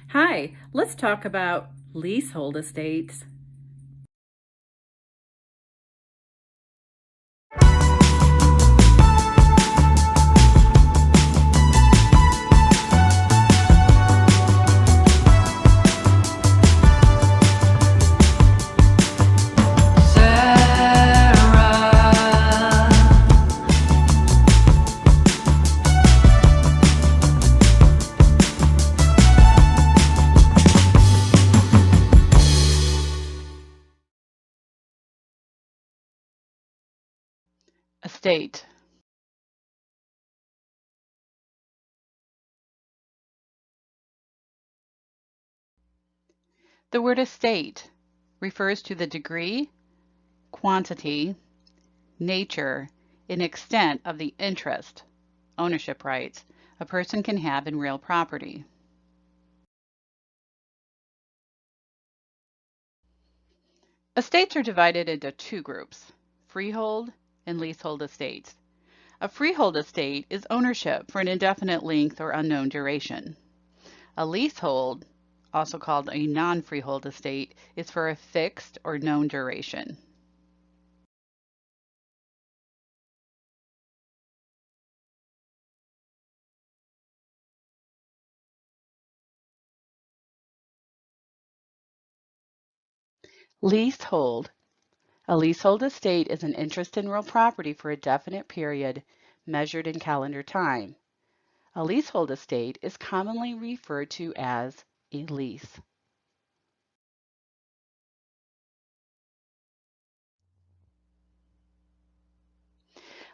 Hi, let's talk about leasehold estates. Estate. The word estate refers to the degree, quantity, nature, and extent of the interest, ownership rights, a person can have in real property. Estates are divided into two groups, freehold and leasehold estates. A freehold estate is ownership for an indefinite length or unknown duration. A leasehold, also called a non-freehold estate, is for a fixed or known duration. Leasehold. A leasehold estate is an interest in real property for a definite period measured in calendar time. A leasehold estate is commonly referred to as a lease.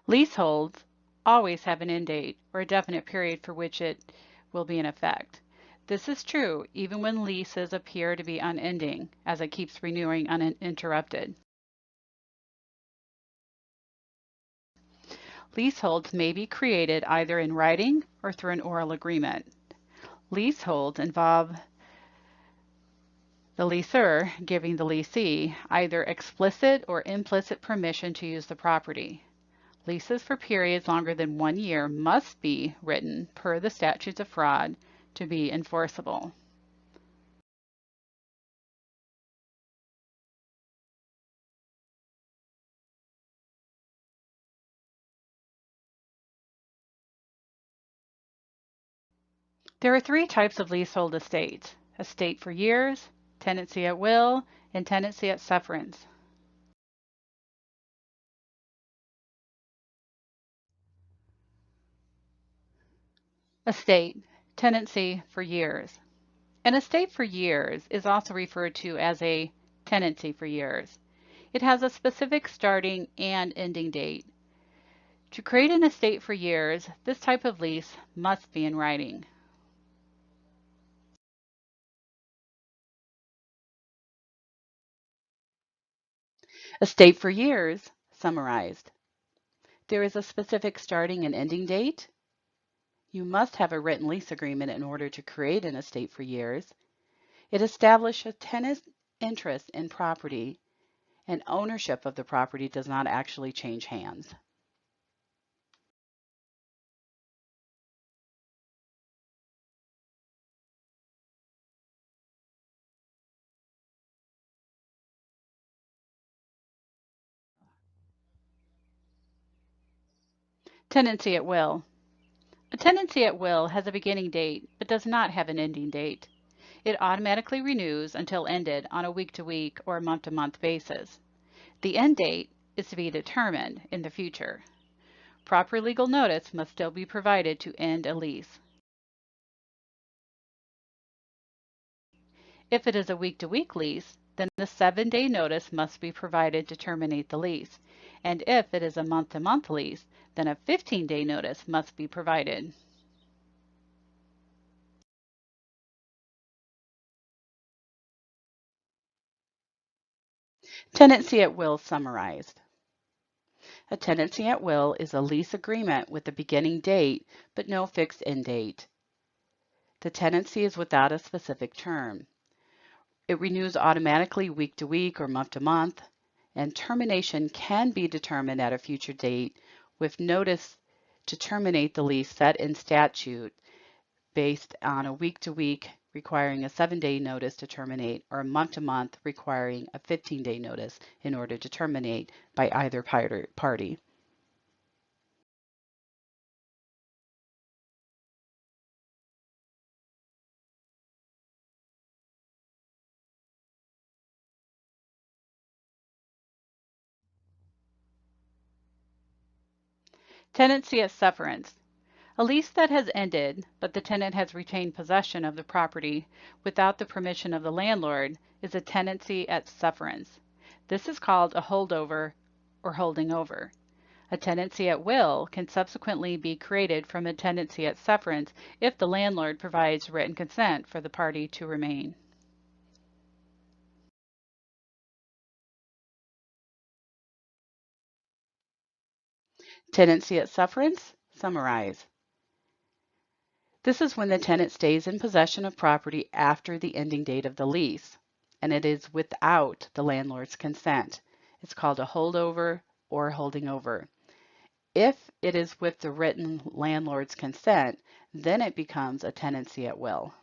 Leaseholds always have an end date or a definite period for which it will be in effect. This is true even when leases appear to be unending, as it keeps renewing uninterrupted. Leaseholds may be created either in writing or through an oral agreement. Leaseholds involve the lessor giving the lessee either explicit or implicit permission to use the property. Leases for periods longer than 1 year must be written per the statutes of fraud to be enforceable. There are three types of leasehold estates: estate for years, tenancy at will, and tenancy at sufferance. Estate, tenancy for years. An estate for years is also referred to as a tenancy for years. It has a specific starting and ending date. To create an estate for years, this type of lease must be in writing. Estate for years, summarized. There is a specific starting and ending date. You must have a written lease agreement in order to create an estate for years. It establishes a tenant's interest in property, and ownership of the property does not actually change hands. Tenancy at will. A tenancy at will has a beginning date but does not have an ending date. It automatically renews until ended on a week-to-week or month-to-month basis. The end date is to be determined in the future. Proper legal notice must still be provided to end a lease. If it is a week-to-week lease, then the 7-day notice must be provided to terminate the lease. And if it is a month-to-month lease, then a 15-day notice must be provided. Tenancy at will summarized. A tenancy at will is a lease agreement with a beginning date but no fixed end date. The tenancy is without a specific term. It renews automatically week to week or month to month, and termination can be determined at a future date with notice to terminate the lease set in statute based on a week-to-week requiring a 7-day notice to terminate, or a month-to-month requiring a 15-day notice in order to terminate by either party. Tenancy at sufferance. A lease that has ended, but the tenant has retained possession of the property without the permission of the landlord, is a tenancy at sufferance. This is called a holdover or holding over. A tenancy at will can subsequently be created from a tenancy at sufferance if the landlord provides written consent for the party to remain. Tenancy at sufferance. Summarize. This is when the tenant stays in possession of property after the ending date of the lease, and it is without the landlord's consent. It's called a holdover or holding over. If it is with the written landlord's consent, then it becomes a tenancy at will.